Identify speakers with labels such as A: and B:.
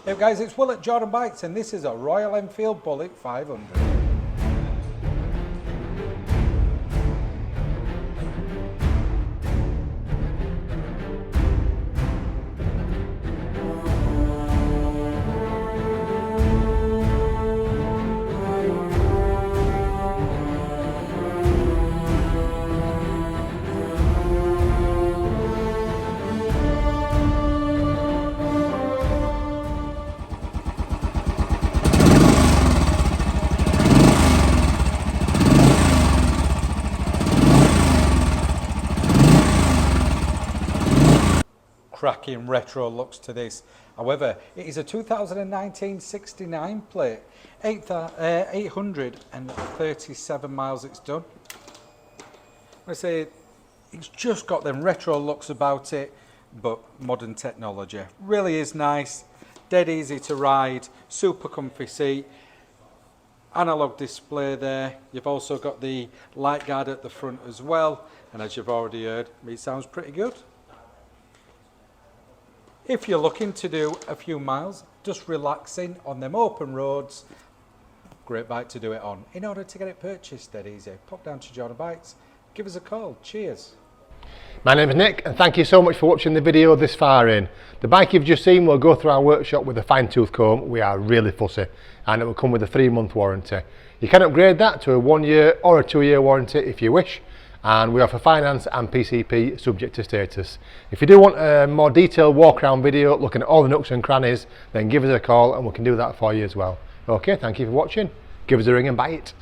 A: Hey guys, it's Will at Jordan Bikes and this is a Royal Enfield Bullet 500. Cracking retro looks to this. However, it is a 2019 69 plate, 837 miles it's done. I say it's just got them retro looks about it, but modern technology. Really is nice, dead easy to ride, super comfy seat, analog display there. You've also got the light guard at the front as well, and as you've already heard, it sounds pretty good. If you're looking to do a few miles, just relaxing on them open roads, great bike to do it on. In order to get it purchased dead easy, pop down to Jordan Bikes, give us a call. Cheers.
B: My name is Nick and thank you so much for watching the video this far in. The bike you've just seen will go through our workshop with a fine tooth comb. We are really fussy and it will come with a 3-month warranty. You can upgrade that to a 1-year or a 2-year warranty if you wish. And we offer finance and PCP subject to status. If you do want a more detailed walk around video looking at all the nooks and crannies, then give us a call and we can do that for you as well. Okay, thank you for watching. Give us a ring and buy it.